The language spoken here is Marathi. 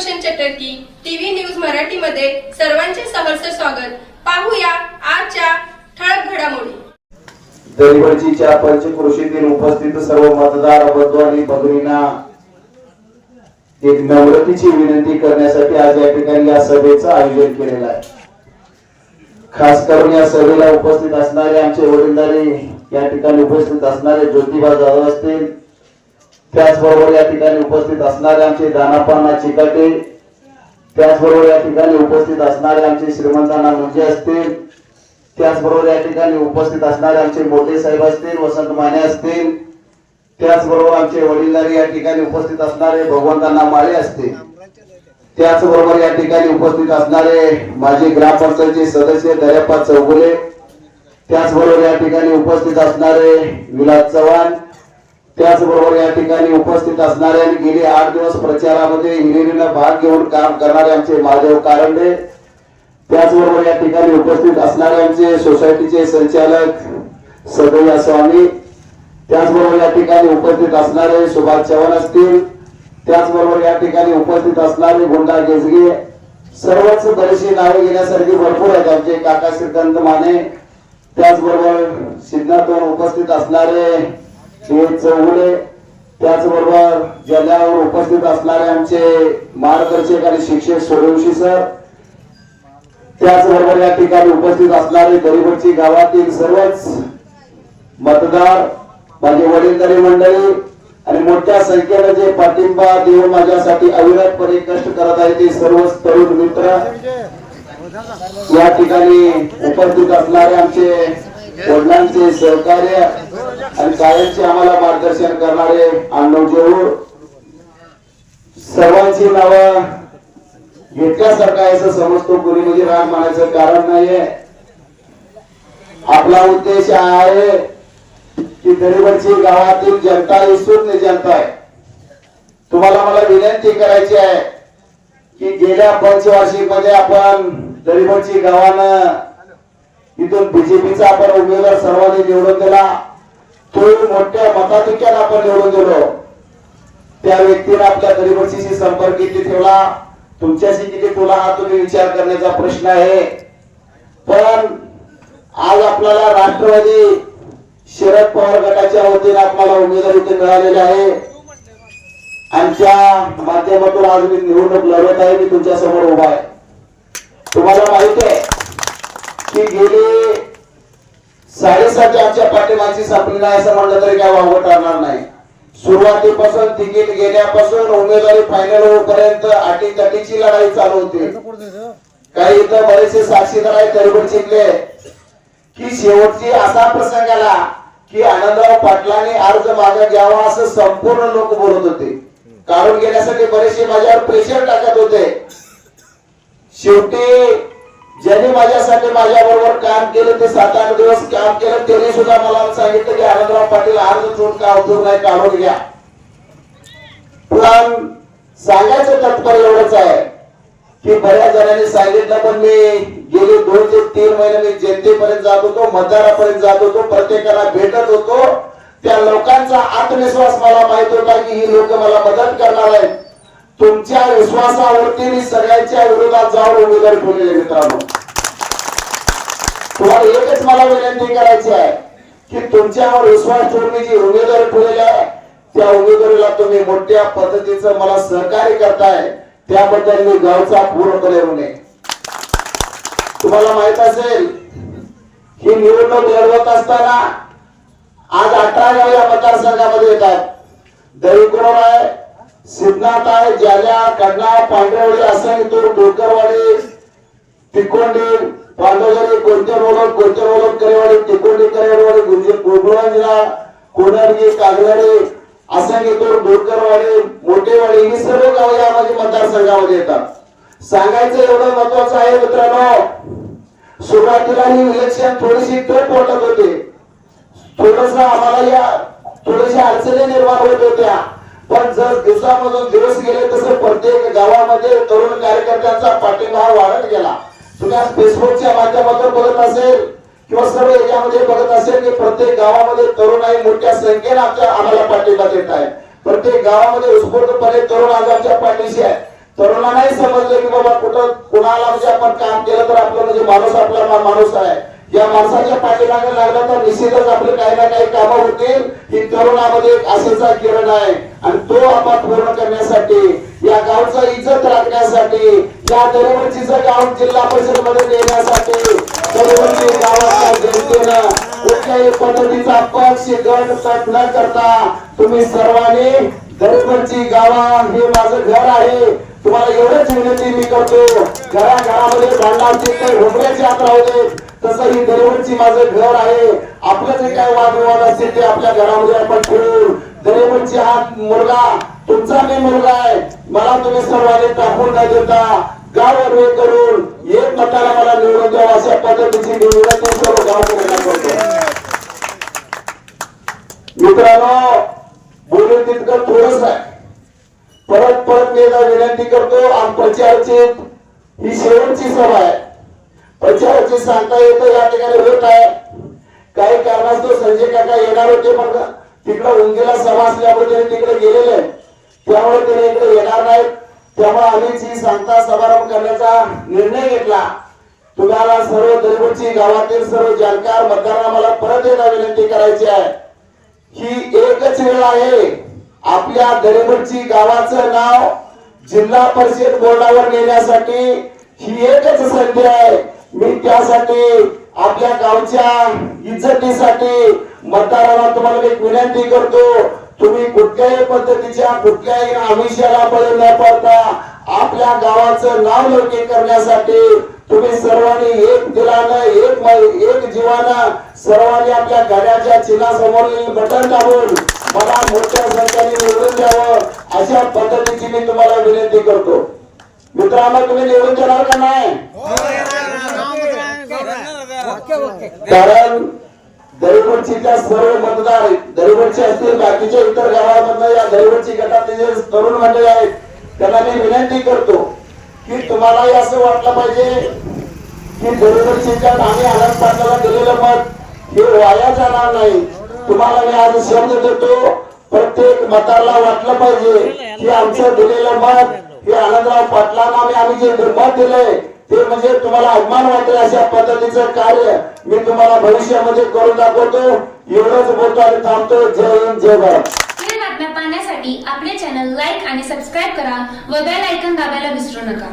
सुदर्शन चटर्की टीव्ही न्यूज मराठी मध्ये सर्वांचे सहर्ष स्वागत। पाहूया आजच्या ठळक घडामोडी। दहिवडीच्या पंचक्रोशीतील उपस्थित सर्व मतदार बंधू आणि भगिनींना एक नम्रतेची विनंती करण्यासाठी आज या ठिकाणी या सभेचं आयोजन केलेलं आहे। खास करून या सभेला उपस्थित असणारे आमचे वडीलधारी या ठिकाणी उपस्थित असणारे ज्योतिबा जाधव असतील, त्याचबरोबर या ठिकाणी उपस्थित असणारे आमचे दानापाना चिकाटे, त्याचबरोबर या ठिकाणी उपस्थित असणारे आमचे श्रीमंतांना मुंजे असतील, त्याचबरोबर या ठिकाणी उपस्थित असणारे आमचे मोठे साहेब असतील, वसंत माने असतील, त्याचबरोबर आमचे वडीलधारी या ठिकाणी उपस्थित असणारे भगवंतांना माळे असतील, त्याचबरोबर या ठिकाणी उपस्थित असणारे माजी ग्रामपंचायतचे सदस्य दर्याप्पा चौगुले, त्याचबरोबर या ठिकाणी उपस्थित असणारे विलास चव्हाण, त्याचबरोबर या ठिकाणी उपस्थित असणारे आणि गेले 8 दिवस प्रचारामध्ये हिरिरीने भाग घेऊन काम करणारे आमचे महादेव कारंडे, त्याचबरोबर या ठिकाणी उपस्थित असणारे आमचे सोसायटीचे संचालक सदैया स्वामी, त्याचबरोबर या ठिकाणी उपस्थित असणारे सुभाष चव्हाण असतील, त्याचबरोबर या ठिकाणी उपस्थित असणारे गुंडा गेजगे, सर्वच बरीचशी नावे घेण्यासारखी भरपूर आहेत। आमचे काका श्रीकांत माने, त्याचबरोबर सिद्धनाथवर उपस्थित असणारे चौगुले, त्याचबरोबर जिल्ह्यावर उपस्थित असणारे आमचे मार्गदर्शक आणि शिक्षक सोडवशी सर, त्याचबरोबर या ठिकाणी उपस्थित असणारे दहिवडची गावातील सर्वच मतदार, माझे वडीलधारी मंडळी आणि मोठ्या संख्येने जे पाठिंबा देऊन माझ्यासाठी अविरतपणे कष्ट करत आहे ते सर्व तरुण मित्र, या ठिकाणी उपस्थित असणारे आमचे वडिलांचे सहकार्य आणि कायमचे आम्हाला मार्गदर्शन करणारे अण्णव जेऊर, सर्वांची नावं घेतल्यासारखं असं समजतो, कोणी म्हणजे राग मानायचं कारण नाहीये। आपला उद्देश आहे की दहिवडची गावातील जनता ही सुज्ञ जनता आहे। तुम्हाला मला विनंती करायची आहे की गेल्या पंचवार्षिक मध्ये आपण दहिवडची गावानं इथून बीजेपीचा आपण उमेदवार सर्वांनी निवडून दिला, तो मोठ्या मताधिक्याने आपण निवडून दिलो। त्या व्यक्तीने आपल्या दहिवडशीशी संपर्क किती ठेवला, तुमच्याशी किती ठेवला हा तुम्ही विचार करण्याचा प्रश्न आहे। पण आज आपल्याला राष्ट्रवादी शरद पवार गटाच्या वतीने आपल्याला उमेदवारी मिळालेली आहे आणि त्या माध्यमातून आज मी निवडणूक लढवत आहे। मी तुमच्या समोर उभा आहे। तुम्हाला माहिती आहे की गेली 7.5 आमच्या पाठिंबाची संपली नाही असं म्हणलं तरी काय वावगं ठरणार नाही। सुरुवातीपासून तिकीट घेण्यापासून उमेदवारी फायनल होईपर्यंत अटीतटीची लढाई चालू होती। काही इथं बरेचसे साक्षीदार आहेत दहिवडचे की शेवटची असा प्रसंग आला की आनंदराव पाटलांनी अर्ज मागे घ्यावा असं संपूर्ण लोक बोलत होते, काढून घेण्यासाठी बरेचसे माझ्यावर प्रेशर टाकत होते। शेवटी ज्यांनी माझ्यासाठी माझ्याबरोबर काम केलं ते 7-8 दिवस काम केलं, त्यांनी सुद्धा मला सांगितलं की आनंदराव पाटील अर्ज ठेवून का उपयोग नाही, काढून घ्या। पण सांगायचं तात्पर्य एवढंच आहे की बऱ्याच जणांनी सांगितलं, पण मी गेले 2 ते 3 महिने मी जनतेपर्यंत जात होतो, मतदारापर्यंत जात होतो, प्रत्येकाला भेटत होतो। त्या लोकांचा आत्मविश्वास मला माहित होता की ही लोक मला मदत करणार आहेत। तुमच्या विश्वासावरती मी सगळ्यांच्या विरोधात जाऊन उमेदवारी ठेवलेले मित्रांनो, तुम्हाला एकच मला विनंती करायची आहे की तुमच्यावर विश्वास ठेवून मी जी उमेदवारी ठेवलेली आहे त्या उमेदवारीला तुम्ही मोठ्या पद्धतीचं मला सहकार्य करताय, त्याबद्दल मी गावचा पूर्णपणे ऋणी आहे। तुम्हाला माहित असेल ही निवडणूक लढवत असताना आज 18 गाव या मतदारसंघामध्ये येतात। दहिकुरोड आहे, सिद्धनाथ आहे, जाल्या, कडना, पांढरेवाडी, असंगीतूर, डोकरवाडी, तिकोंडी, पांडवजरी, कोणतेरोड, करेवाडी, तिकोंडी, करेवाडी, गुंजळा, कोणरगी, कागलाडी, असंगीतूर, डोकरवाडी, मोठेवाडी ही सर्व गाव या माझ्या मतदारसंघामध्ये येतात। सांगायचं एवढं महत्वाचं आहे मित्रांनो, सुरुवातीला ही इलेक्शन थोडीशी टफ वाटत होते, थोडस आम्हाला या थोड्याशा अडचणी निर्माण होत होत्या, पण जर दिवसामधून दिवस गेले तसं प्रत्येक गावामध्ये तरुण कार्यकर्त्यांचा पाठिंबा वाढत गेला। तुम्ही आज फेसबुकच्या माध्यमातून बघत असेल किंवा सर्व याच्यामध्ये बघत असेल की प्रत्येक गावामध्ये तरुणाई मोठ्या संख्येने आम्हाला पाठिंबा देत आहे। प्रत्येक गावामध्ये उत्स्फूर्तपणे तरुण आज आमच्या पाठीशी आहे। तरुणांनाही समजलं की बाबा कुठं कुणाला म्हणजे आपण काम केलं तर आपलं म्हणजे माणूस आपला माणूस आहे, या माणसाच्या पाठीमागे लागला तर निश्चितच आपले काही ना काही कामं होतील. ही तरुणामध्ये एक आशेचा किरण आहे आणि तो आपण पूर्ण करण्यासाठी, या गावचा इज्जत राखण्यासाठी, या दरवर्षीचं गाव जिल्हा परिषद मध्ये नेण्यासाठी दरवर्षी गावाच्या जनतेनं कुठल्याही पद्धतीचा पक्ष गट तट न करता तुम्ही सर्वांनी दरवर्षी गावा हे माझं घर आहे, तुम्हाला एवढंच विनंती मी करतो, घराघरामध्ये भांडणाची काही होमऱ्याची आत राहू दे, तसं ही दरवर्षी माझं घर आहे. आपलं जे काय वादविवाद असतील ते आपल्या घरामध्ये आपण ठेवून दरवर्षी हा मुलगा तुमचा मी मुलगा आहे, मला तुम्ही सर्वांनी टाकून न देता गाव वे करून एक मताला मला निवडून द्यावा अशा पद्धतीची विनंती सर्व गावकऱ्यांना करतो. मित्रांनो, बोलून तितकं थोडंच आहे. परत परत मी एकदा विनंती करतो, आणि प्रचाराची ही शेवटची सभा आहे. प्रचाराची सांगता येतं या ठिकाणी होत आहे. काही कारणास्तव संजय काका येणार होते, पण तिकडे उंगीला सभा असल्यामुळे त्यांनी तिकडे गेलेले, त्यामुळे त्यांनी इकडे येणार नाहीत. त्यामुळे आम्ही ही सांगता समारंभ करण्याचा निर्णय घेतला. तुम्हाला सर्व दरवर्षी गावातील सर्व जाणकार मतदारांना मला परत एकदा विनंती करायची आहे, ही एकच वेळ आहे आपल्या दरवर्षी गावाचं नाव जिल्हा परिषद बोर्डावर नेण्यासाठी. ही एकच संधी आहे. मी त्यासाठी आपल्या गावच्या इज्जतीसाठी मतदारांना तुम्हाला एक विनंती करतो, तुम्ही कुठल्याही पद्धतीच्या कुठल्याही आमिषाला बळी न पडता आपल्या गावाचं नाव लौकिक करण्यासाठी तुम्ही सर्वांनी एक दिलानं एक जीवानं सर्वांनी आपल्या घराच्या चिन्हासमोरील बटन दाबून मला मोठ्या संख्येने निवडून द्यावं अशा पद्धतीची मी तुम्हाला विनंती करतो. मित्रांनो, तुम्ही निवडून देणार का नाही? कारण दरवर्षीच्या सर्व मतदार दरवर्षी असतील, बाकीच्या इतर गावांमधनं या दरवर्षी गटातले जे तरुण मंडळी आहेत त्यांना मी विनंती करतो की तुम्हालाही असं वाटलं पाहिजे की दरवर्षीच्या आम्ही आनंद पाटलाला दिलेलं मत हे वाया जाणार नाही. तुम्हाला मी आज शब्द देतो, प्रत्येक मताला वाटलं पाहिजे की आमचं दिलेलं मत हे आनंदराव पाटलांना आम्ही जे मत दिलंय ते म्हणजे तुम्हाला अभिमान वाटेल अशा पद्धतीचं कार्य मी तुम्हाला भविष्यामध्ये करून दाखवतो. एवढंच बोलतो आणि थांबतो. जय हिंद, जय भारत. बातम्या पाहण्यासाठी आपले चॅनल लाईक आणि सबस्क्राईब करा व बेल आयकॉन दाबायला विसरू नका.